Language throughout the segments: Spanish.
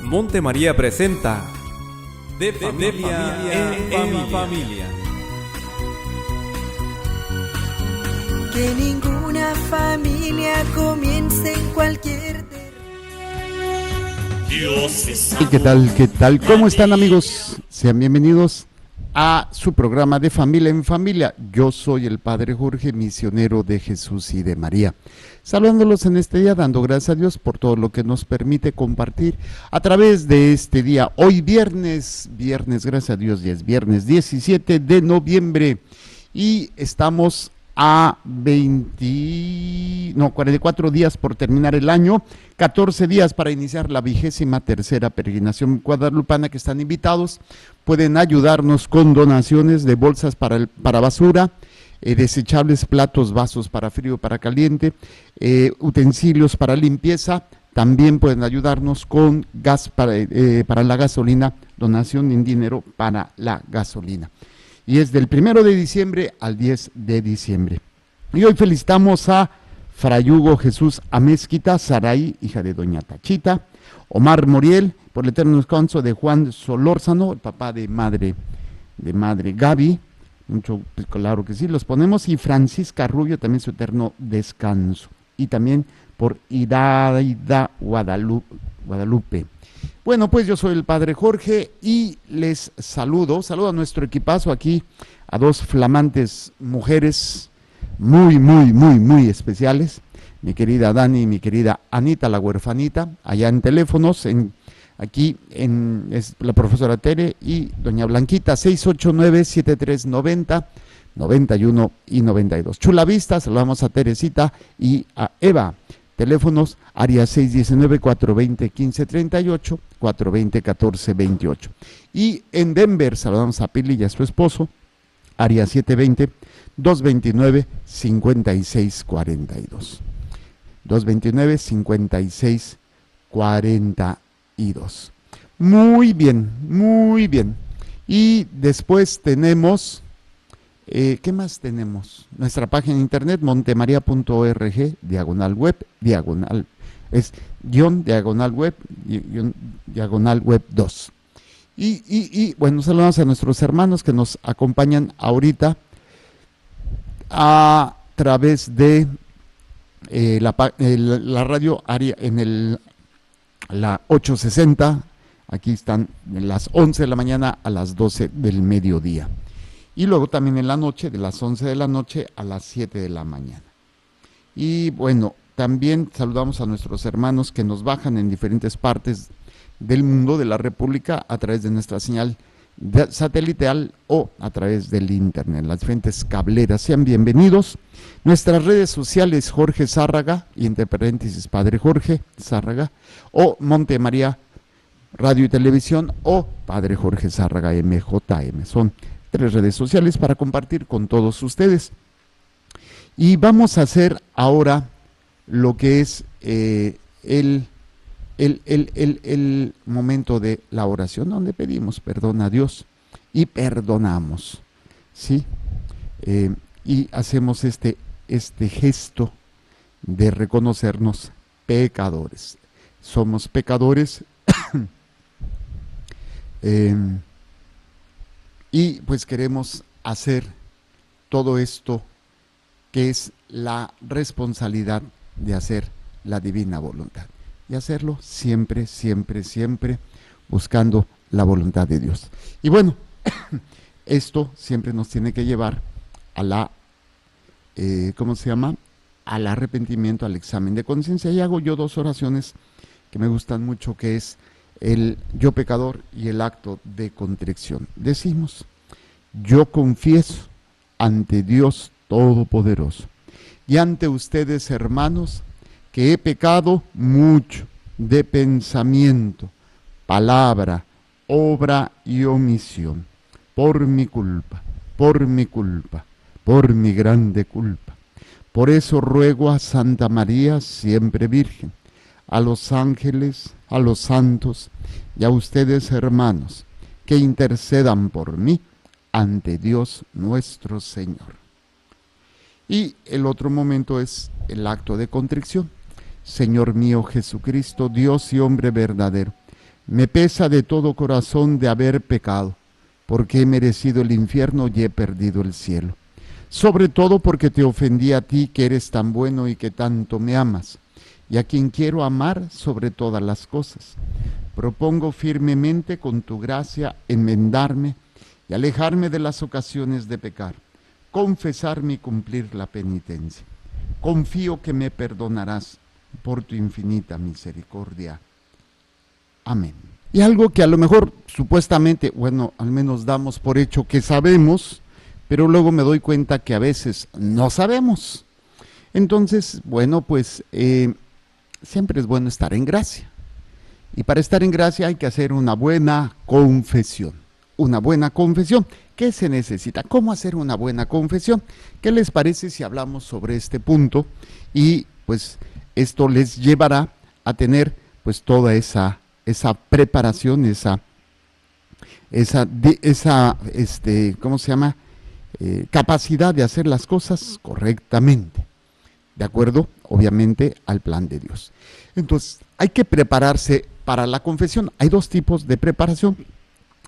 Monte María presenta De Familia en Familia. Que ninguna familia comience en cualquier... ¿Y qué tal? ¿Qué tal? ¿Cómo están, amigos? Sean bienvenidos a su programa de Familia en Familia. Yo soy el Padre Jorge, misionero de Jesús y de María. Saludándolos en este día, dando gracias a Dios por todo lo que nos permite compartir a través de este día. Hoy viernes, gracias a Dios, ya es viernes 17 de noviembre y estamos a 44 días por terminar el año, 14 días para iniciar la 23ª peregrinación guadalupana, que están invitados. Pueden ayudarnos con donaciones de bolsas para basura, desechables, platos, vasos para frío, para caliente, utensilios para limpieza. También pueden ayudarnos con gas para la gasolina, donación en dinero para la gasolina. Y es del 1 de diciembre al 10 de diciembre. Y hoy felicitamos a Fray Hugo Jesús Amezquita, Saray, hija de doña Tachita, Omar Moriel, por el eterno descanso de Juan Solórzano, el papá de madre Gaby, mucho, pues, claro que sí, los ponemos, y Francisca Rubio, también su eterno descanso, y también por Iraida Guadalupe. Bueno, pues yo soy el Padre Jorge y les saludo a nuestro equipazo aquí, a dos flamantes mujeres muy especiales, mi querida Dani y mi querida Anita, la huerfanita, allá en teléfonos, es la profesora Tere y doña Blanquita, 689-7390, 91 y 92. Chula Vista, saludamos a Teresita y a Eva. Teléfonos, área 619-420-1538, 420-1428. Y en Denver, saludamos a Pili y a su esposo, área 720-229-5642. 229-5642. Muy bien. Y después tenemos... ¿qué más tenemos? Nuestra página de internet, montemaria.org, /web, /web 2. Y bueno, saludamos a nuestros hermanos que nos acompañan ahorita a través de la radio área en la 860. Aquí están de las 11 de la mañana a las 12 del mediodía. Y luego también en la noche, de las 11 de la noche a las 7 de la mañana. Y bueno, también saludamos a nuestros hermanos que nos bajan en diferentes partes del mundo, de la República, a través de nuestra señal satelital o a través del internet, las diferentes cableras. Sean bienvenidos. Nuestras redes sociales, Jorge Zárraga, y entre paréntesis Padre Jorge Zárraga, o Monte María Radio y Televisión, o Padre Jorge Zárraga MJM. Son 3 redes sociales para compartir con todos ustedes. Y vamos a hacer ahora lo que es el momento de la oración, donde pedimos perdón a Dios y perdonamos, ¿sí? Y hacemos este gesto de reconocernos pecadores. Somos pecadores. Y pues queremos hacer todo esto que es la responsabilidad de hacer la divina voluntad. Y hacerlo siempre buscando la voluntad de Dios. Y bueno, esto siempre nos tiene que llevar a la, al arrepentimiento, al examen de conciencia. Y hago yo 2 oraciones que me gustan mucho, que es el yo pecador y el acto de contrición. Decimos: yo confieso ante Dios Todopoderoso y ante ustedes, hermanos, que he pecado mucho de pensamiento, palabra, obra y omisión, por mi culpa, por mi grande culpa. Por eso ruego a Santa María, siempre Virgen, a los ángeles, a los santos y a ustedes, hermanos, que intercedan por mí ante Dios nuestro Señor. Y el otro momento es el acto de contrición. Señor mío Jesucristo, Dios y hombre verdadero, Me pesa de todo corazón de haber pecado, porque he merecido el infierno y he perdido el cielo. Sobre todo porque te ofendí a ti, que eres tan bueno y que tanto me amas, y a quien quiero amar sobre todas las cosas. Propongo firmemente con tu gracia enmendarme y alejarme de las ocasiones de pecar, confesarme y cumplir la penitencia. Confío que me perdonarás por tu infinita misericordia. Amén. Y algo que a lo mejor supuestamente, bueno, al menos damos por hecho que sabemos, pero luego me doy cuenta que a veces no sabemos. Entonces, bueno, pues siempre es bueno estar en gracia. Y para estar en gracia hay que hacer una buena confesión. Una buena confesión. ¿Qué se necesita? ¿Cómo hacer una buena confesión? ¿Qué les parece si hablamos sobre este punto? Y pues esto les llevará a tener pues toda esa preparación, ¿cómo se llama? Capacidad de hacer las cosas correctamente, de acuerdo, obviamente, al plan de Dios. Entonces, hay que prepararse para la confesión. Hay dos tipos de preparación: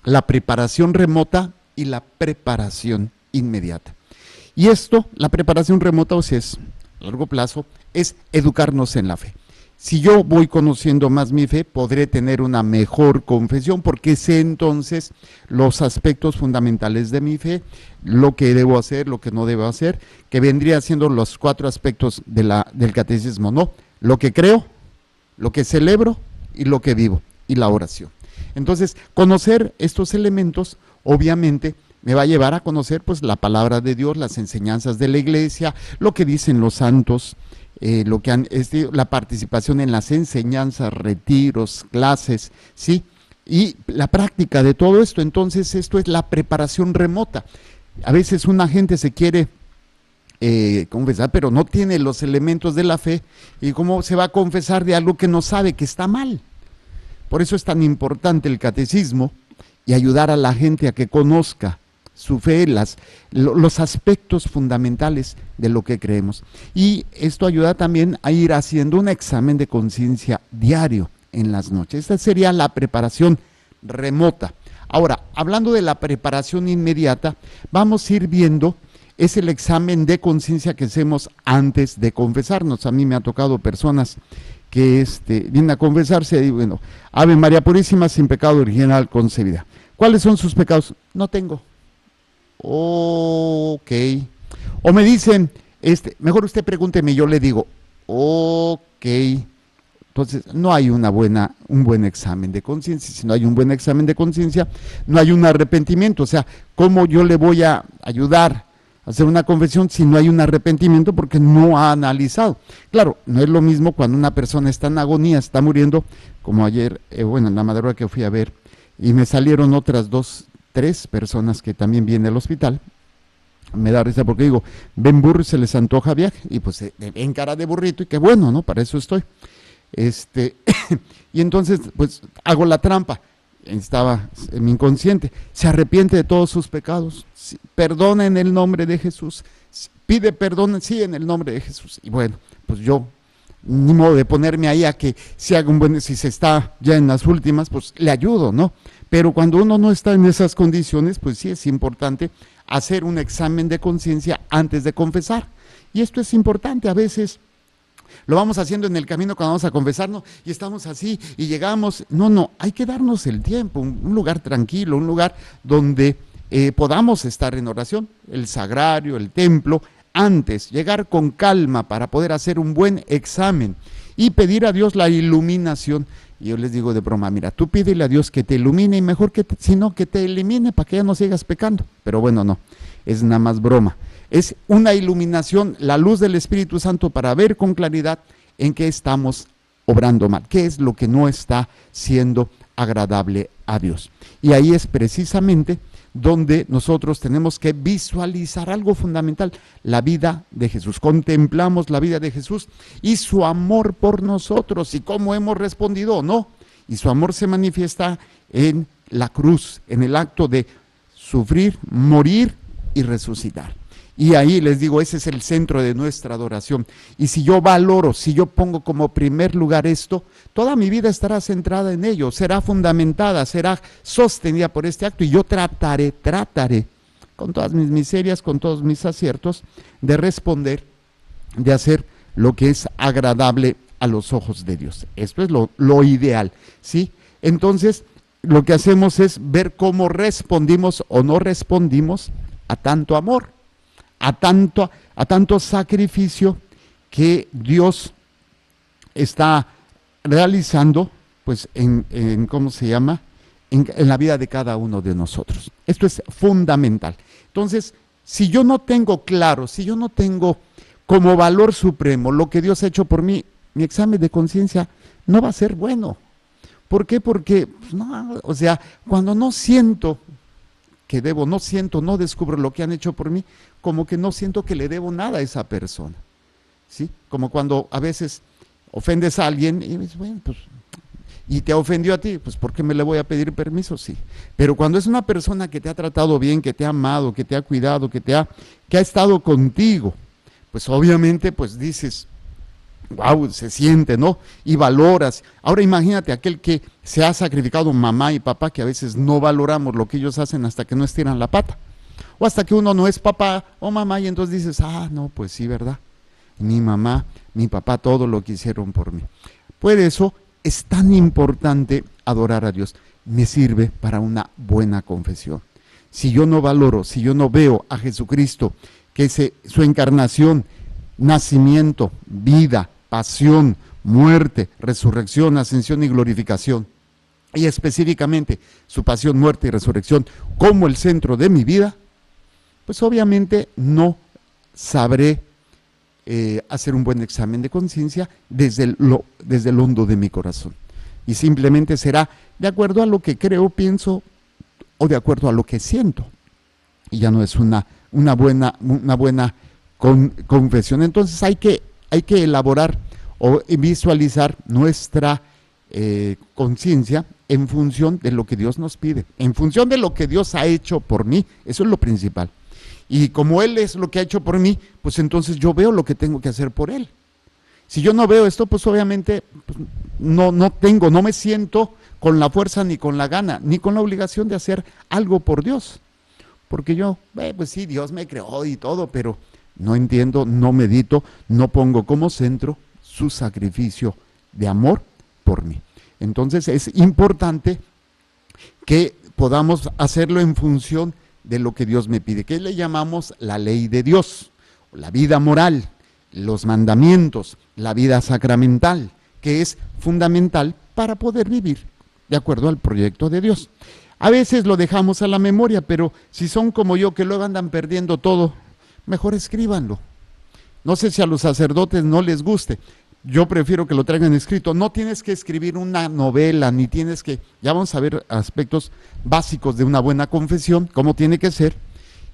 la preparación remota y la preparación inmediata. Y esto, la preparación remota, o sea, es a largo plazo, es educarnos en la fe. Si yo voy conociendo más mi fe, podré tener una mejor confesión, porque sé entonces los aspectos fundamentales de mi fe, lo que debo hacer, lo que no debo hacer, que vendría siendo los 4 aspectos del catecismo, ¿no? Lo que creo, lo que celebro y lo que vivo, y la oración. Entonces, conocer estos elementos, obviamente, me va a llevar a conocer pues la palabra de Dios, las enseñanzas de la iglesia, lo que dicen los santos, lo que la participación en las enseñanzas, retiros, clases, ¿sí? Y la práctica de todo esto. Entonces, esto es la preparación remota. A veces una gente se quiere confesar, pero no tiene los elementos de la fe, y cómo se va a confesar de algo que no sabe, que está mal. Por eso es tan importante el catecismo y ayudar a la gente a que conozca su fe, los aspectos fundamentales de lo que creemos. Y esto ayuda también a ir haciendo un examen de conciencia diario en las noches. Esta sería la preparación remota. Ahora, hablando de la preparación inmediata, vamos a ir viendo, es el examen de conciencia que hacemos antes de confesarnos. A mí me ha tocado personas que vienen a confesarse y bueno, Ave María Purísima, sin pecado original concebida. ¿Cuáles son sus pecados? No tengo. Ok. O me dicen, mejor usted pregúnteme y yo le digo, ok. Entonces, no hay un buen examen de conciencia. Si no hay un buen examen de conciencia, no hay un arrepentimiento. O sea, ¿cómo yo le voy a ayudar a hacer una confesión si no hay un arrepentimiento? Porque no ha analizado. Claro, no es lo mismo cuando una persona está en agonía, está muriendo, como ayer, en la madrugada que fui a ver, y me salieron otras 3 personas que también vienen al hospital. Me da risa porque digo, ven burro y se les antoja viaje, y pues ven cara de burrito, y qué bueno, ¿no? Para eso estoy. Y entonces, pues, hago la trampa. Estaba en mi inconsciente. Se arrepiente de todos sus pecados. Sí, perdona en el nombre de Jesús. Pide perdón, sí, en el nombre de Jesús. Y bueno, pues yo, ni modo de ponerme ahí a que si haga si se está ya en las últimas, pues le ayudo, ¿no? Pero cuando uno no está en esas condiciones, pues sí es importante hacer un examen de conciencia antes de confesar. Y esto es importante. A veces lo vamos haciendo en el camino cuando vamos a confesarnos y estamos así y llegamos. No, hay que darnos el tiempo, un lugar tranquilo, un lugar donde podamos estar en oración, el sagrario, el templo, antes, llegar con calma para poder hacer un buen examen y pedir a Dios la iluminación. Y yo les digo de broma, mira, tú pídele a Dios que te ilumine y mejor si no, que te elimine para que ya no sigas pecando. Pero bueno, no, es nada más broma. Es una iluminación, la luz del Espíritu Santo para ver con claridad en qué estamos obrando mal, qué es lo que no está siendo agradable a Dios. Y ahí es precisamente donde nosotros tenemos que visualizar algo fundamental, la vida de Jesús. Contemplamos la vida de Jesús y su amor por nosotros y cómo hemos respondido o no. Y su amor se manifiesta en la cruz, en el acto de sufrir, morir y resucitar. Y ahí les digo, ese es el centro de nuestra adoración. Y si yo valoro, si yo pongo como primer lugar esto, toda mi vida estará centrada en ello, será fundamentada, será sostenida por este acto. Y yo trataré, con todas mis miserias, con todos mis aciertos, de responder, de hacer lo que es agradable a los ojos de Dios. Esto es lo ideal, ¿sí? Entonces, lo que hacemos es ver cómo respondimos o no respondimos a tanto amor, a tanto sacrificio que Dios está realizando, pues, ¿cómo se llama? En la vida de cada uno de nosotros. Esto es fundamental. Entonces, si yo no tengo claro, si yo no tengo como valor supremo lo que Dios ha hecho por mí, mi examen de conciencia no va a ser bueno. ¿Por qué? Porque, no, o sea, cuando no siento que debo, no descubro lo que han hecho por mí, como que no siento que le debo nada a esa persona, ¿sí? Como cuando a veces ofendes a alguien y dices, bueno, pues, y te ofendió a ti, pues ¿por qué me le voy a pedir permiso? Sí. Pero cuando es una persona que te ha tratado bien, que te ha amado, que te ha cuidado, que ha estado contigo, pues obviamente pues dices, wow, se siente, ¿no? Y valoras. Ahora imagínate aquel que se ha sacrificado, mamá y papá, que a veces no valoramos lo que ellos hacen hasta que no estiran la pata. O hasta que uno no es papá o mamá y entonces dices, no, pues sí, ¿verdad? Mi mamá, mi papá, todo lo que hicieron por mí. Por eso es tan importante adorar a Dios. Me sirve para una buena confesión. Si yo no valoro, si yo no veo a Jesucristo, que su encarnación, nacimiento, vida, pasión, muerte, resurrección, ascensión y glorificación, y específicamente su pasión, muerte y resurrección como el centro de mi vida, pues obviamente no sabré hacer un buen examen de conciencia desde el hondo de mi corazón. Y simplemente será de acuerdo a lo que creo, pienso o de acuerdo a lo que siento. Y ya no es una buena confesión. Entonces hay que elaborar o visualizar nuestra conciencia en función de lo que Dios nos pide, en función de lo que Dios ha hecho por mí. Eso es lo principal. Y como Él es lo que ha hecho por mí, pues entonces yo veo lo que tengo que hacer por Él. Si yo no veo esto, pues obviamente pues, no me siento con la fuerza ni con la gana, ni con la obligación de hacer algo por Dios. Porque yo, pues sí, Dios me creó y todo, pero no entiendo, no medito, no pongo como centro su sacrificio de amor por mí. Entonces es importante que podamos hacerlo en función de lo que Dios me pide, que le llamamos la ley de Dios, la vida moral, los mandamientos, la vida sacramental, que es fundamental para poder vivir de acuerdo al proyecto de Dios. A veces lo dejamos a la memoria, pero si son como yo que luego andan perdiendo todo, mejor escríbanlo. No sé si a los sacerdotes no les guste, yo prefiero que lo traigan escrito. No tienes que escribir una novela, ni tienes que, ya vamos a ver aspectos básicos de una buena confesión, cómo tiene que ser.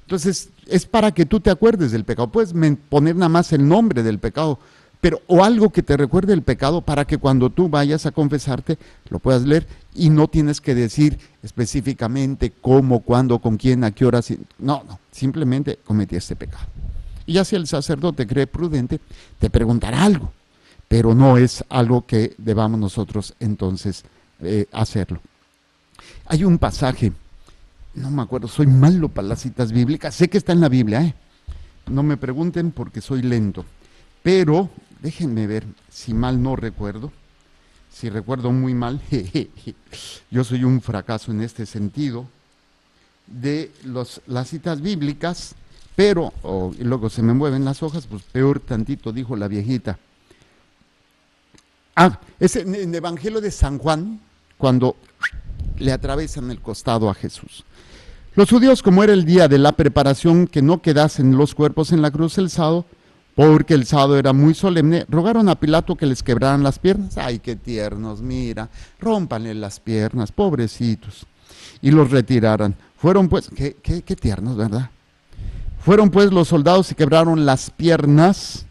Entonces, es para que tú te acuerdes del pecado. Puedes poner nada más el nombre del pecado, pero o algo que te recuerde el pecado para que cuando tú vayas a confesarte lo puedas leer y no tienes que decir específicamente cómo, cuándo, con quién, a qué hora. No, simplemente cometí este pecado. Y ya si el sacerdote cree prudente, te preguntará algo, pero no es algo que debamos nosotros entonces hacerlo. Hay un pasaje, no me acuerdo, soy malo para las citas bíblicas, sé que está en la Biblia, no me pregunten porque soy lento, pero déjenme ver si mal no recuerdo, si recuerdo muy mal, yo soy un fracaso en este sentido, de las citas bíblicas, pero, y luego se me mueven las hojas, pues peor tantito, dijo la viejita. Es en el Evangelio de San Juan, cuando le atravesan el costado a Jesús. Los judíos, como era el día de la preparación, que no quedasen los cuerpos en la cruz el sábado, porque el sábado era muy solemne, rogaron a Pilato que les quebraran las piernas. Ay, qué tiernos, mira, rómpanle las piernas, pobrecitos, y los retiraran. Fueron pues, qué tiernos, ¿verdad? Fueron pues los soldados y quebraron las piernas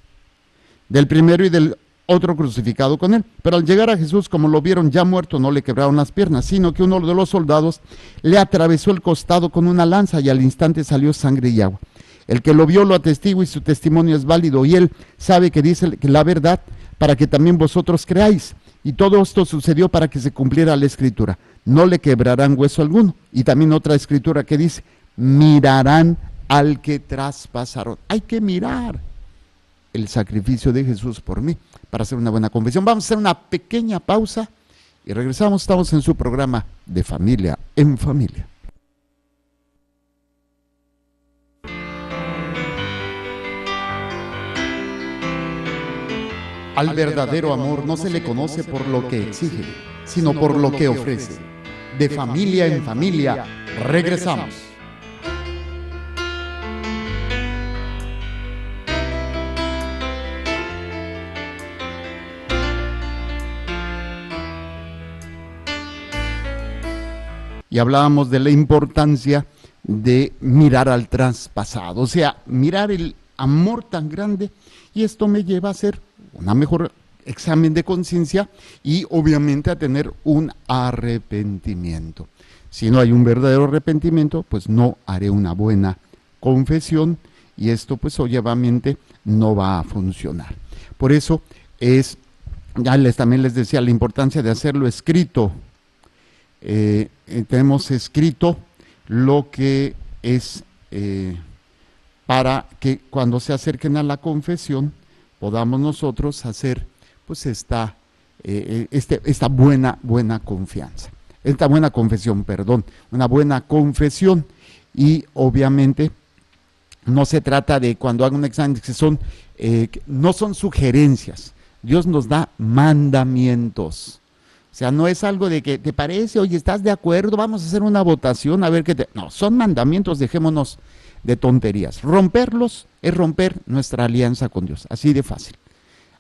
del primero y del otro crucificado con él. Pero al llegar a Jesús, como lo vieron ya muerto, no le quebraron las piernas, sino que uno de los soldados le atravesó el costado con una lanza y al instante salió sangre y agua. El que lo vio lo atestigua y su testimonio es válido, y él sabe que dice la verdad para que también vosotros creáis. Y todo esto sucedió para que se cumpliera la escritura. No le quebrarán hueso alguno. Y también otra escritura que dice, mirarán al que traspasaron. Hay que mirar el sacrificio de Jesús por mí para hacer una buena confesión. Vamos a hacer una pequeña pausa y regresamos. Estamos en su programa de Familia en Familia. Al verdadero amor no se le conoce por lo que exige, sino por lo que ofrece. De Familia en Familia, regresamos. Y hablábamos de la importancia de mirar al traspasado, o sea, mirar el amor tan grande, y esto me lleva a hacer un mejor examen de conciencia y obviamente a tener un arrepentimiento. Si no hay un verdadero arrepentimiento, pues no haré una buena confesión y esto pues obviamente no va a funcionar. Por eso también les decía la importancia de hacerlo escrito. Tenemos escrito lo que es para que cuando se acerquen a la confesión podamos nosotros hacer pues esta buena confianza, esta buena confesión, una buena confesión. Y obviamente no se trata de cuando hagan un examen que no son sugerencias. Dios nos da mandamientos. O sea, no es algo de que te parece, oye, ¿estás de acuerdo? Vamos a hacer una votación a ver qué te... No, son mandamientos, dejémonos de tonterías. Romperlos es romper nuestra alianza con Dios, así de fácil.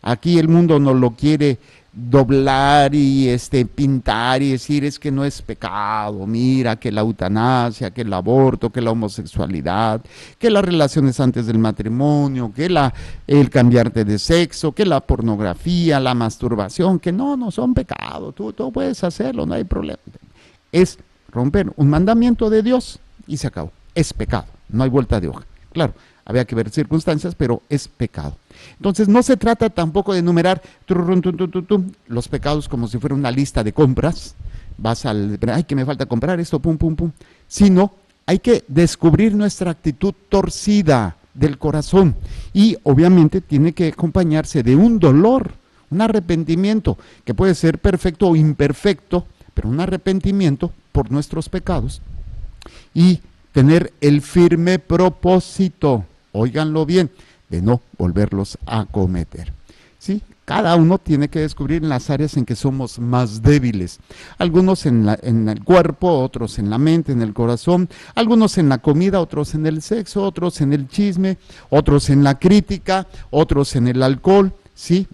Aquí el mundo nos lo quiere doblar y pintar y decir es que no es pecado, mira que la eutanasia, que el aborto, que la homosexualidad, que las relaciones antes del matrimonio, que el cambiarte de sexo, que la pornografía, la masturbación, que no son pecado, tú puedes hacerlo, no hay problema. Es romper un mandamiento de Dios y se acabó, es pecado, no hay vuelta de hoja. Claro, había que ver circunstancias, pero es pecado. Entonces no se trata tampoco de enumerar los pecados como si fuera una lista de compras. Ay, que me falta comprar esto, pum, sino hay que descubrir nuestra actitud torcida del corazón y obviamente tiene que acompañarse de un dolor, un arrepentimiento que puede ser perfecto o imperfecto, pero un arrepentimiento por nuestros pecados y tener el firme propósito, óiganlo bien, de no volverlos a cometer. ¿Sí? Cada uno tiene que descubrir en las áreas en que somos más débiles. Algunos en el cuerpo, otros en la mente, en el corazón, algunos en la comida, otros en el sexo, otros en el chisme, otros en la crítica, otros en el alcohol, ¿sí?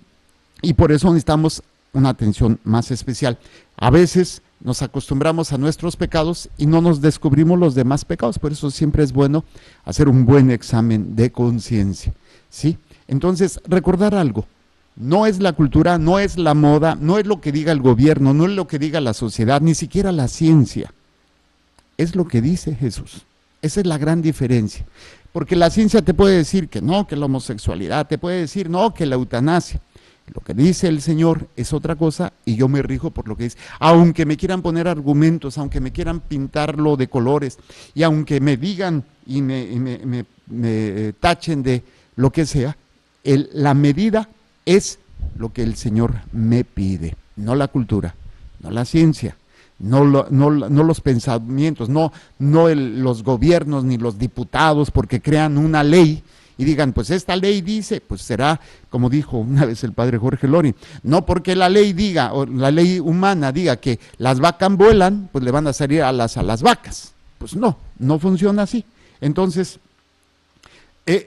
Y por eso necesitamos una atención más especial. A veces nos acostumbramos a nuestros pecados y no nos descubrimos los demás pecados, por eso siempre es bueno hacer un buen examen de conciencia, ¿sí? Entonces, recordar algo, no es la cultura, no es la moda, no es lo que diga el gobierno, no es lo que diga la sociedad, ni siquiera la ciencia, es lo que dice Jesús. Esa es la gran diferencia, porque la ciencia te puede decir que no, que la homosexualidad, te puede decir no, que la eutanasia. Lo que dice el Señor es otra cosa y yo me rijo por lo que dice. Aunque me quieran poner argumentos, aunque me quieran pintarlo de colores y aunque me digan y me tachen de lo que sea, la medida es lo que el Señor me pide, no la cultura, no la ciencia, no los pensamientos, no los gobiernos ni los diputados porque crean una ley y digan, pues esta ley dice, pues será, como dijo una vez el padre Jorge Lori, no porque la ley diga, o la ley humana diga que las vacas vuelan, pues le van a salir alas a las vacas. Pues no funciona así. Entonces,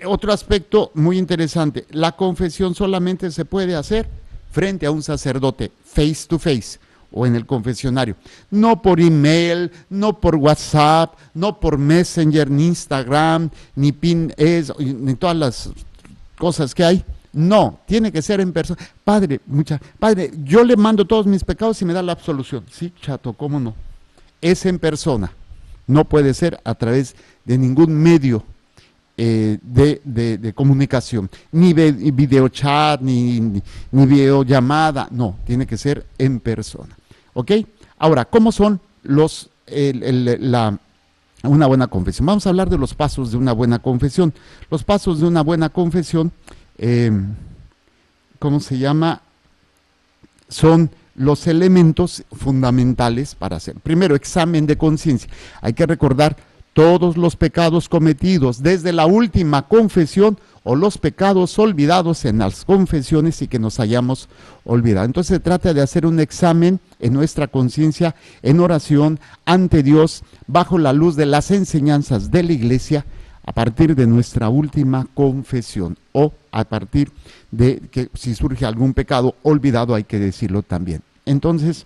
otro aspecto muy interesante, la confesión solamente se puede hacer frente a un sacerdote, face to face, o en el confesionario, no por email, no por WhatsApp, no por Messenger, ni Instagram, ni ni todas las cosas que hay. No, tiene que ser en persona. Padre, yo le mando todos mis pecados y me da la absolución. Sí, chato, ¿cómo no? Es en persona, no puede ser a través de ningún medio de comunicación, ni videochat, ni videollamada, no, tiene que ser en persona. ¿Ok? Ahora, ¿cómo son una buena confesión? Vamos a hablar de los pasos de una buena confesión. Los pasos de una buena confesión, ¿cómo se llama? Son los elementos fundamentales para hacer. Primero, examen de conciencia. Hay que recordar todos los pecados cometidos desde la última confesión o los pecados olvidados en las confesiones y que nos hayamos olvidado. Entonces se trata de hacer un examen en nuestra conciencia, en oración, ante Dios, bajo la luz de las enseñanzas de la Iglesia, a partir de nuestra última confesión o a partir de que si surge algún pecado olvidado hay que decirlo también. Entonces,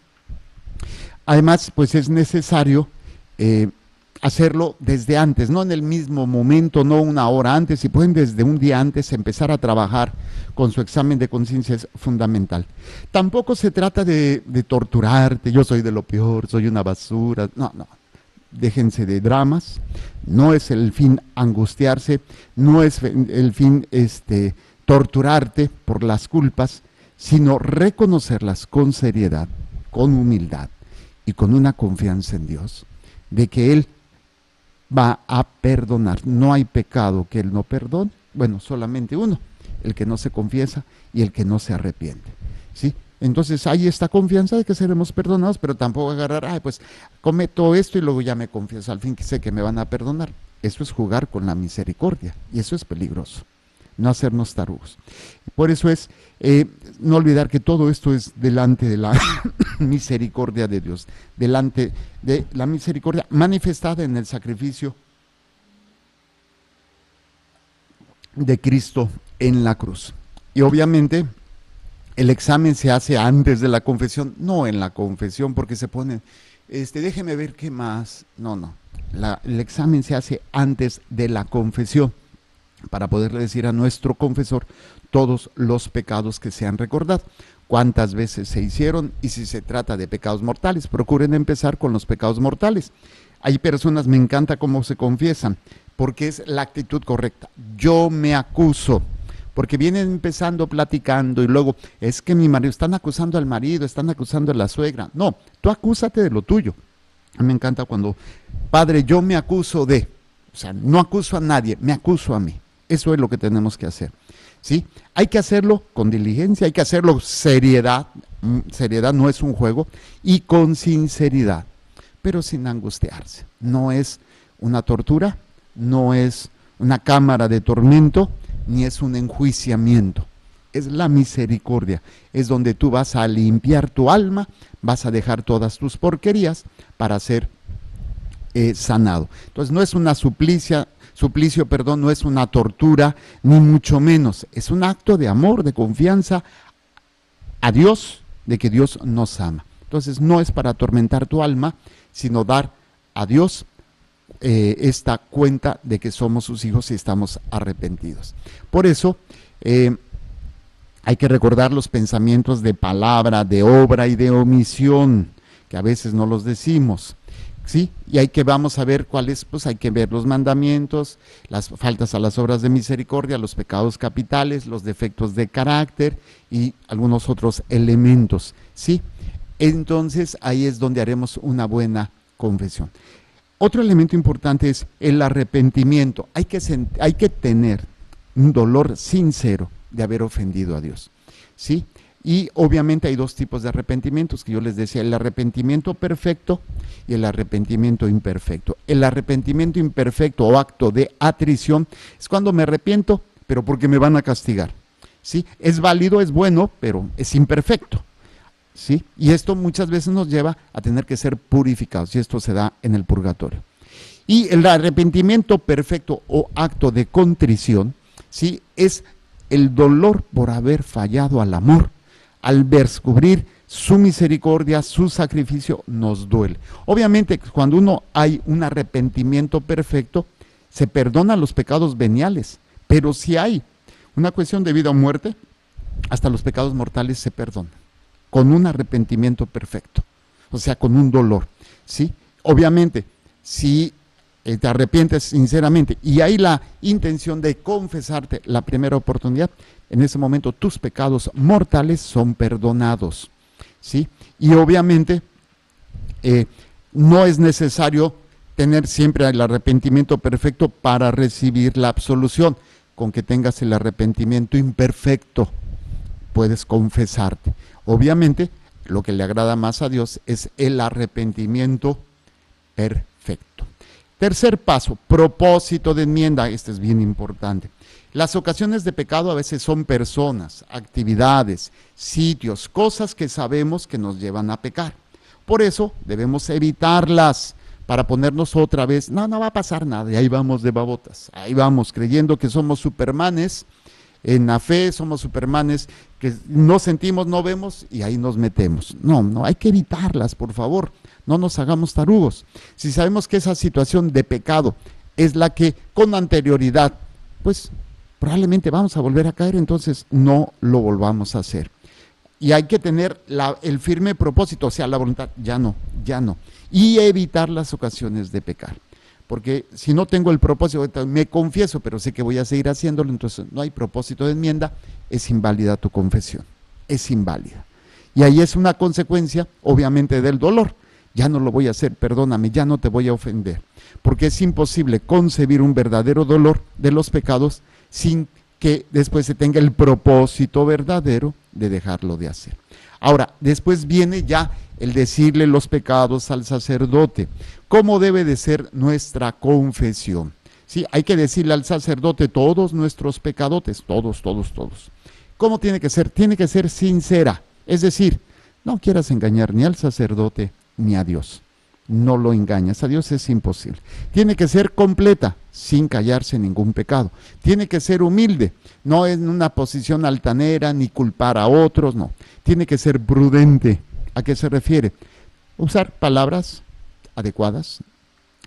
además, pues es necesario hacerlo desde antes, no en el mismo momento, no una hora antes, si pueden desde un día antes empezar a trabajar con su examen de conciencia es fundamental. Tampoco se trata de torturarte, yo soy de lo peor, soy una basura, no, déjense de dramas, no es el fin angustiarse, no es el fin torturarte por las culpas, sino reconocerlas con seriedad, con humildad y con una confianza en Dios, de que Él va a perdonar. No hay pecado que Él no perdone, bueno, solamente uno, el que no se confiesa y el que no se arrepiente, ¿sí? Entonces hay esta confianza de que seremos perdonados, pero tampoco agarrar, pues cometo esto y luego ya me confieso, al fin que sé que me van a perdonar. Eso es jugar con la misericordia y eso es peligroso, no hacernos tarugos. Por eso es no olvidar que todo esto es delante de la misericordia de Dios, delante de la misericordia manifestada en el sacrificio de Cristo en la cruz. Y obviamente el examen se hace antes de la confesión, no en la confesión, porque se pone, déjeme ver qué más. No. El examen se hace antes de la confesión, para poderle decir a nuestro confesor todos los pecados que se han recordado, cuántas veces se hicieron y si se trata de pecados mortales. Procuren empezar con los pecados mortales. Hay personas, me encanta cómo se confiesan, porque es la actitud correcta. Yo me acuso. Porque vienen empezando platicando y luego, es que mi marido, están acusando al marido, están acusando a la suegra. No, tú acúsate de lo tuyo. A mí me encanta cuando, Padre, yo me acuso de, o sea, no acuso a nadie, me acuso a mí. Eso es lo que tenemos que hacer, ¿sí? Hay que hacerlo con diligencia, hay que hacerlo seriedad no es un juego, y con sinceridad, pero sin angustiarse. No es una tortura, no es una cámara de tormento, ni es un enjuiciamiento, es la misericordia, es donde tú vas a limpiar tu alma, vas a dejar todas tus porquerías para ser sanado. Entonces no es una suplicio, no es una tortura, ni mucho menos, es un acto de amor, de confianza a Dios, de que Dios nos ama. Entonces no es para atormentar tu alma, sino dar a Dios esta cuenta de que somos sus hijos y estamos arrepentidos. Por eso hay que recordar los pensamientos de palabra, de obra y de omisión, que a veces no los decimos, ¿sí? Y vamos a ver cuáles, pues hay que ver los mandamientos, las faltas a las obras de misericordia, los pecados capitales, los defectos de carácter y algunos otros elementos, ¿sí? Entonces ahí es donde haremos una buena confesión. Otro elemento importante es el arrepentimiento. Hay que tener un dolor sincero de haber ofendido a Dios, ¿sí? Y obviamente hay dos tipos de arrepentimientos que yo les decía, el arrepentimiento perfecto y el arrepentimiento imperfecto. El arrepentimiento imperfecto o acto de atrición es cuando me arrepiento, pero porque me van a castigar, ¿sí? Es válido, es bueno, pero es imperfecto, ¿sí? Y esto muchas veces nos lleva a tener que ser purificados, y esto se da en el purgatorio. Y el arrepentimiento perfecto o acto de contrición, ¿sí? Es el dolor por haber fallado al amor. Al descubrir su misericordia, su sacrificio, nos duele. Obviamente, cuando hay un arrepentimiento perfecto, se perdonan los pecados veniales, pero si hay una cuestión de vida o muerte, hasta los pecados mortales se perdonan, con un arrepentimiento perfecto, o sea, con un dolor, ¿sí? Obviamente, si te arrepientes sinceramente y hay la intención de confesarte la primera oportunidad, en ese momento tus pecados mortales son perdonados, ¿sí? Y obviamente no es necesario tener siempre el arrepentimiento perfecto para recibir la absolución. Con que tengas el arrepentimiento imperfecto, puedes confesarte. Obviamente, lo que le agrada más a Dios es el arrepentimiento perfecto. Tercer paso, propósito de enmienda. Este es bien importante. Las ocasiones de pecado a veces son personas, actividades, sitios, cosas que sabemos que nos llevan a pecar. Por eso debemos evitarlas para ponernos otra vez, no va a pasar nada, y ahí vamos de babotas, ahí vamos creyendo que somos supermanes, en la fe somos supermanes, que no sentimos, no vemos, y ahí nos metemos. No, hay que evitarlas, por favor, no nos hagamos tarugos. Si sabemos que esa situación de pecado es la que con anterioridad, pues probablemente vamos a volver a caer, entonces no lo volvamos a hacer. Y hay que tener el firme propósito, o sea, la voluntad, ya no. Y evitar las ocasiones de pecar. Porque si no tengo el propósito, me confieso, pero sé que voy a seguir haciéndolo, entonces no hay propósito de enmienda, es inválida tu confesión, es inválida. Y ahí es una consecuencia, obviamente, del dolor. Ya no lo voy a hacer, perdóname, ya no te voy a ofender. Porque es imposible concebir un verdadero dolor de los pecados sin que después se tenga el propósito verdadero de dejarlo de hacer. Ahora, después viene ya el decirle los pecados al sacerdote. ¿Cómo debe de ser nuestra confesión? Sí, hay que decirle al sacerdote todos nuestros pecadotes, todos. ¿Cómo tiene que ser? Tiene que ser sincera, es decir, no quieras engañar ni al sacerdote ni a Dios. No lo engañas, a Dios es imposible. Tiene que ser completa, sin callarse ningún pecado. Tiene que ser humilde, no en una posición altanera ni culpar a otros, no. Tiene que ser prudente. ¿A qué se refiere? Usar palabras adecuadas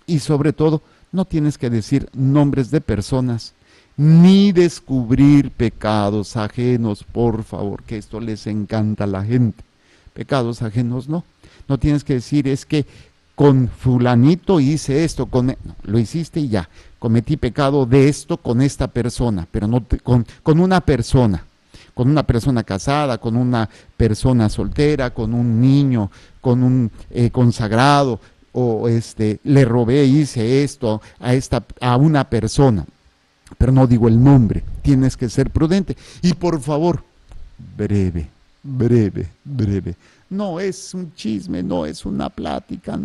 y sobre todo no tienes que decir nombres de personas ni descubrir pecados ajenos, por favor, que esto les encanta a la gente. Pecados ajenos no tienes que decir es que con fulanito hice esto, no, lo hiciste y ya, cometí pecado de esto con esta persona, pero no con una persona casada, con una persona soltera, con un niño, con un consagrado, o le robé, hice esto a una persona, pero no digo el nombre. Tienes que ser prudente y por favor, breve. No es un chisme, no es una plática,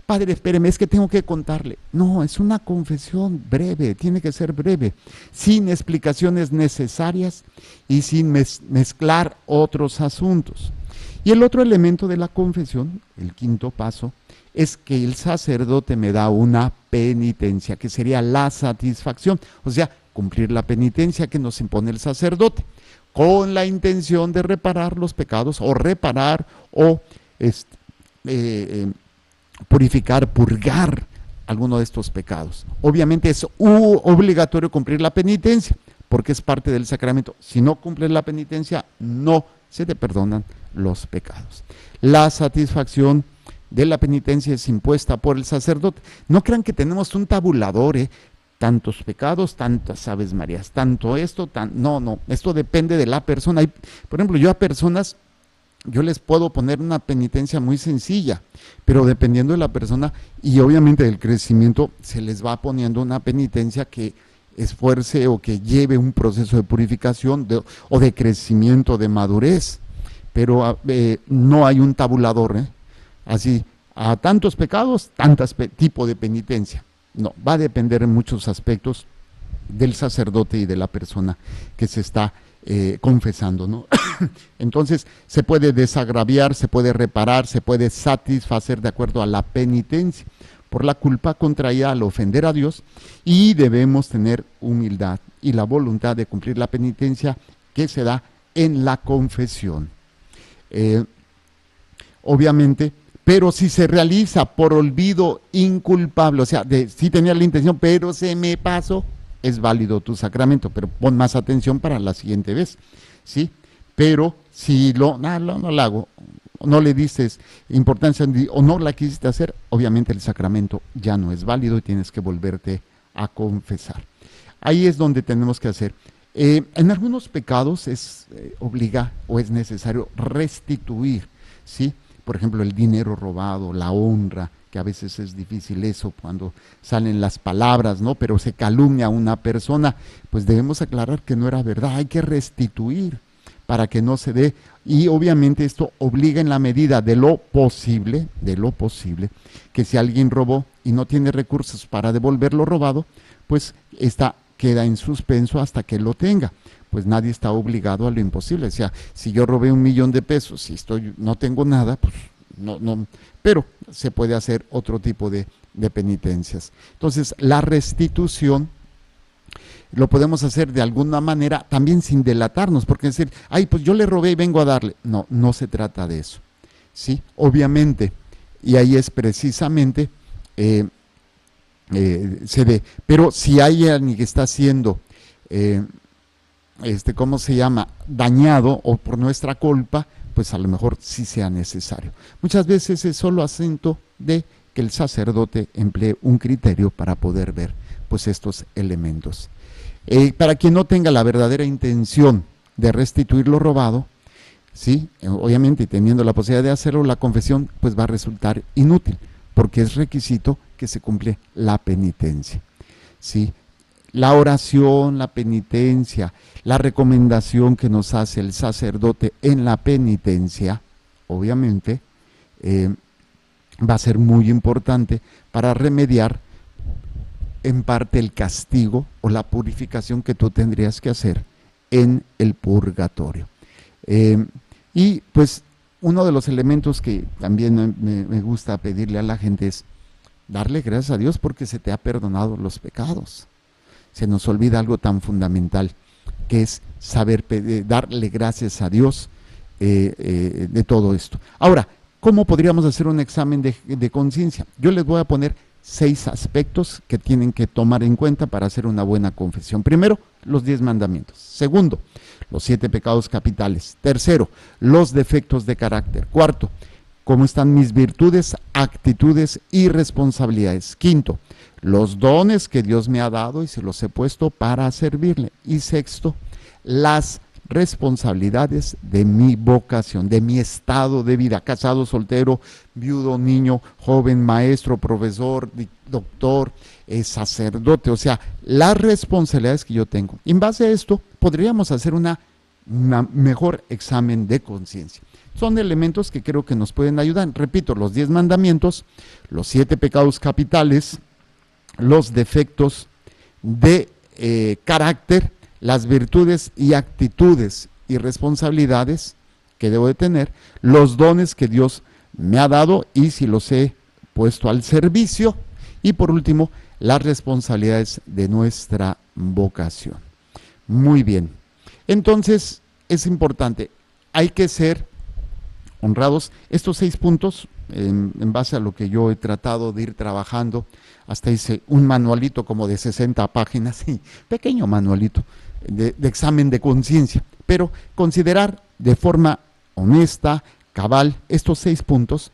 padre, espéreme, es que tengo que contarle. No, es una confesión breve, tiene que ser breve, sin explicaciones necesarias y sin mezclar otros asuntos. Y el otro elemento de la confesión, el quinto paso, es que el sacerdote me da una penitencia, que sería la satisfacción, o sea, cumplir la penitencia que nos impone el sacerdote, con la intención de reparar los pecados, o reparar, o purificar, purgar alguno de estos pecados. Obviamente es obligatorio cumplir la penitencia, porque es parte del sacramento. Si no cumples la penitencia, no se te perdonan los pecados. La satisfacción de la penitencia es impuesta por el sacerdote. No crean que tenemos un tabulador, tantos pecados, tantas Aves Marías, tanto esto, no, esto depende de la persona. Por ejemplo, yo les puedo poner una penitencia muy sencilla, pero dependiendo de la persona y obviamente del crecimiento, se les va poniendo una penitencia que esfuerce o que lleve un proceso de purificación o de crecimiento, de madurez, pero no hay un tabulador, así, a tantos pecados, tipo de penitencia. No, va a depender en muchos aspectos del sacerdote y de la persona que se está confesando, ¿no? Entonces, se puede desagraviar, se puede reparar, se puede satisfacer de acuerdo a la penitencia por la culpa contraída al ofender a Dios, y debemos tener humildad y la voluntad de cumplir la penitencia que se da en la confesión. Obviamente, pero si se realiza por olvido inculpable, o sea, sí tenía la intención, pero se me pasó, es válido tu sacramento, pero pon más atención para la siguiente vez, ¿sí? Pero si no lo hago, no le dices importancia o no la quisiste hacer, obviamente el sacramento ya no es válido y tienes que volverte a confesar. Ahí es donde tenemos que hacer. En algunos pecados obliga o es necesario restituir, ¿sí? Por ejemplo, el dinero robado, la honra, que a veces es difícil eso cuando salen las palabras, ¿no? Pero se calumnia a una persona, pues debemos aclarar que no era verdad, hay que restituir para que no se dé, y obviamente esto obliga en la medida de lo posible, que si alguien robó y no tiene recursos para devolver lo robado, pues queda en suspenso hasta que lo tenga. Pues nadie está obligado a lo imposible. O sea, si yo robé 1,000,000 de pesos y no tengo nada, pues no, pero se puede hacer otro tipo de penitencias. Entonces, la restitución lo podemos hacer de alguna manera también sin delatarnos, porque decir, pues yo le robé y vengo a darle. No se trata de eso, ¿sí? Obviamente, y ahí es precisamente, se ve, pero si hay alguien que está siendo ¿cómo se llama?, dañado o por nuestra culpa, pues a lo mejor sí sea necesario. Muchas veces es solo asunto de que el sacerdote emplee un criterio para poder ver pues estos elementos. Para quien no tenga la verdadera intención de restituir lo robado, sí, obviamente teniendo la posibilidad de hacerlo, la confesión pues va a resultar inútil, porque es requisito que se cumple la penitencia, ¿sí? La oración, la penitencia, la recomendación que nos hace el sacerdote en la penitencia, obviamente, va a ser muy importante para remediar en parte el castigo o la purificación que tú tendrías que hacer en el purgatorio. Y pues uno de los elementos que también me gusta pedirle a la gente es darle gracias a Dios porque se te ha perdonado los pecados. Se nos olvida algo tan fundamental, que es saber darle gracias a Dios de todo esto. Ahora, ¿cómo podríamos hacer un examen de conciencia? Yo les voy a poner 6 aspectos que tienen que tomar en cuenta para hacer una buena confesión. Primero, los 10 mandamientos. Segundo, los 7 pecados capitales. Tercero, los defectos de carácter. Cuarto, cómo están mis virtudes, actitudes y responsabilidades. Quinto, los dones que Dios me ha dado y se los he puesto para servirle. Y sexto, las responsabilidades de mi vocación, de mi estado de vida, casado, soltero, viudo, niño, joven, maestro, profesor, doctor, sacerdote, o sea, las responsabilidades que yo tengo. En base a esto, podríamos hacer un mejor examen de conciencia. Son elementos que creo que nos pueden ayudar. Repito, los 10 mandamientos, los 7 pecados capitales, los defectos de carácter, las virtudes y actitudes y responsabilidades que debo de tener, los dones que Dios me ha dado y si los he puesto al servicio, y por último, las responsabilidades de nuestra vocación. Muy bien. Entonces, es importante, hay que ser honrados. Estos 6 puntos, en base a lo que yo he tratado de ir trabajando, hasta hice un manualito como de 60 páginas, sí, pequeño manualito de examen de conciencia, pero considerar de forma honesta, cabal, estos 6 puntos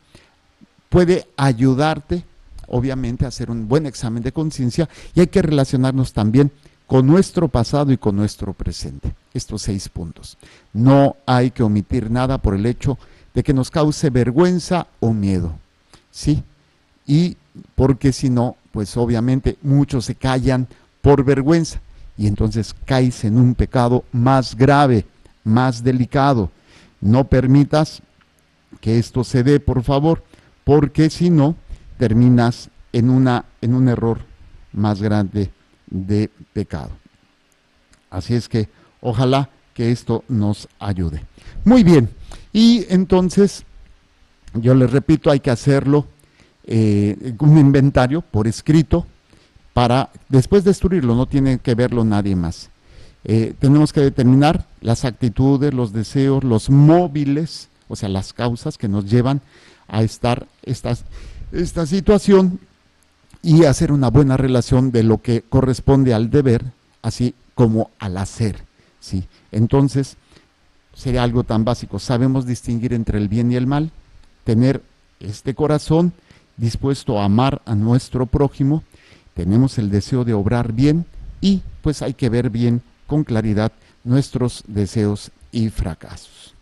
puede ayudarte, obviamente, a hacer un buen examen de conciencia, y hay que relacionarnos también con nuestro pasado y con nuestro presente. Estos 6 puntos. No hay que omitir nada por el hecho de que nos cause vergüenza o miedo, ¿sí? Y porque si no, pues obviamente muchos se callan por vergüenza y entonces caes en un pecado más grave, más delicado. No permitas que esto se dé, por favor, porque si no, terminas en un error más grande de pecado. Así es que ojalá que esto nos ayude. Muy bien, y entonces yo les repito, hay que hacerlo un inventario por escrito para después destruirlo, no tiene que verlo nadie más. Tenemos que determinar las actitudes, los deseos, los móviles, o sea, las causas que nos llevan a estar esta situación, y hacer una buena relación de lo que corresponde al deber, así como al hacer, ¿sí? Entonces, sería algo tan básico. Sabemos distinguir entre el bien y el mal, tener este corazón dispuesto a amar a nuestro prójimo, tenemos el deseo de obrar bien y pues hay que ver bien con claridad nuestros deseos y fracasos.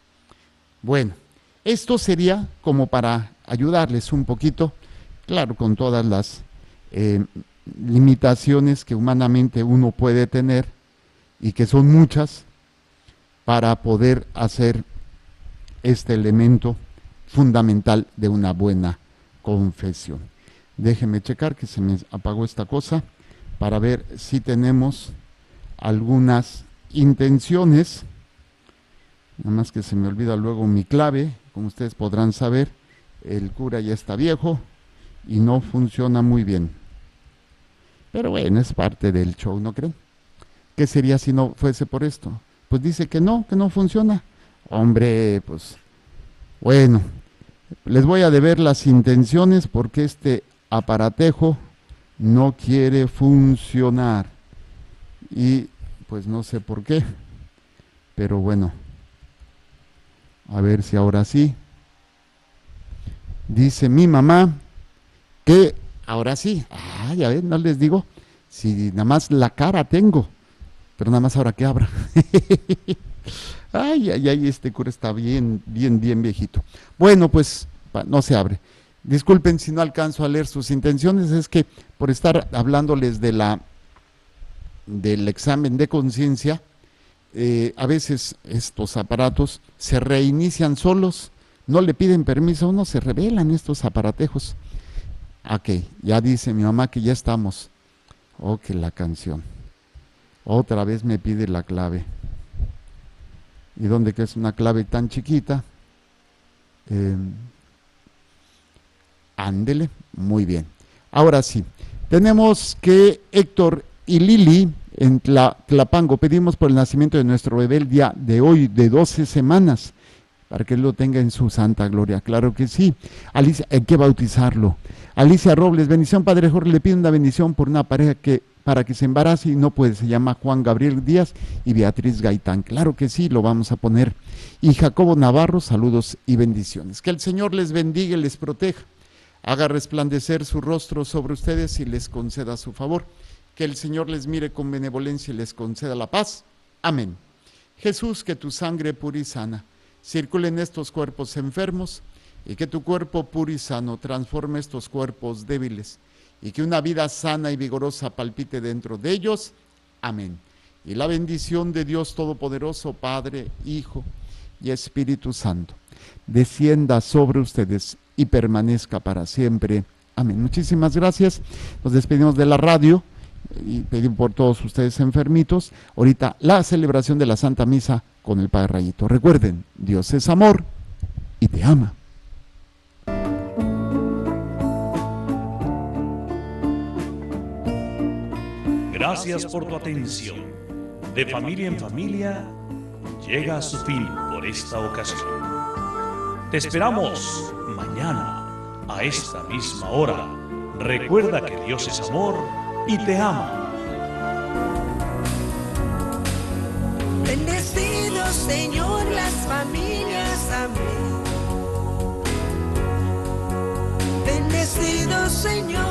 Bueno, esto sería como para ayudarles un poquito, claro, con todas las limitaciones que humanamente uno puede tener y que son muchas, para poder hacer este elemento fundamental de una buena confesión. Déjenme checar que se me apagó esta cosa para ver si tenemos algunas intenciones. Nada más que se me olvida luego mi clave. Como ustedes podrán saber, el cura ya está viejo y no funciona muy bien. Pero bueno, es parte del show, ¿no creen? ¿Qué sería si no fuese por esto? Pues dice que no funciona. Hombre, pues bueno, les voy a deber las intenciones porque este aparatejo no quiere funcionar. Y pues no sé por qué, pero bueno, a ver si ahora sí. Dice mi mamá que ahora sí. Ya ven, no les digo, si nada más la cara tengo, pero nada más ahora que abra. Ay, este cura está bien viejito. Bueno, pues no se abre. Disculpen si no alcanzo a leer sus intenciones, es que por estar hablándoles del examen de conciencia, a veces estos aparatos se reinician solos, no le piden permiso a uno, se revelan estos aparatejos. Ok, ya dice mi mamá que ya estamos. Ok, la canción. Otra vez me pide la clave. ¿Y dónde que es una clave tan chiquita? Ándele, muy bien. Ahora sí, tenemos que Héctor y Lili en Tlapango pedimos por el nacimiento de nuestro bebé el día de hoy, de 12 semanas, para que él lo tenga en su santa gloria. Claro que sí. Alicia, hay que bautizarlo. Alicia Robles, bendición, Padre Jorge, le pide una bendición por una pareja para que se embarace y no puede, se llama Juan Gabriel Díaz y Beatriz Gaitán. Claro que sí, lo vamos a poner. Y Jacobo Navarro, saludos y bendiciones. Que el Señor les bendiga y les proteja, haga resplandecer su rostro sobre ustedes y les conceda su favor. Que el Señor les mire con benevolencia y les conceda la paz. Amén. Jesús, que tu sangre pura y sana circule en estos cuerpos enfermos y que tu cuerpo puro y sano transforme estos cuerpos débiles y que una vida sana y vigorosa palpite dentro de ellos. Amén. Y la bendición de Dios Todopoderoso, Padre, Hijo y Espíritu Santo, descienda sobre ustedes y permanezca para siempre. Amén. Muchísimas gracias. Nos despedimos de la radio y pedimos por todos ustedes enfermitos. Ahorita la celebración de la Santa Misa con el Padre Rayito. Recuerden, Dios es amor y te ama. Gracias por tu atención. De familia en familia llega a su fin por esta ocasión. Te esperamos mañana a esta misma hora. Recuerda que Dios es amor y te ama. Bendecido Señor las familias, amén. Bendecido Señor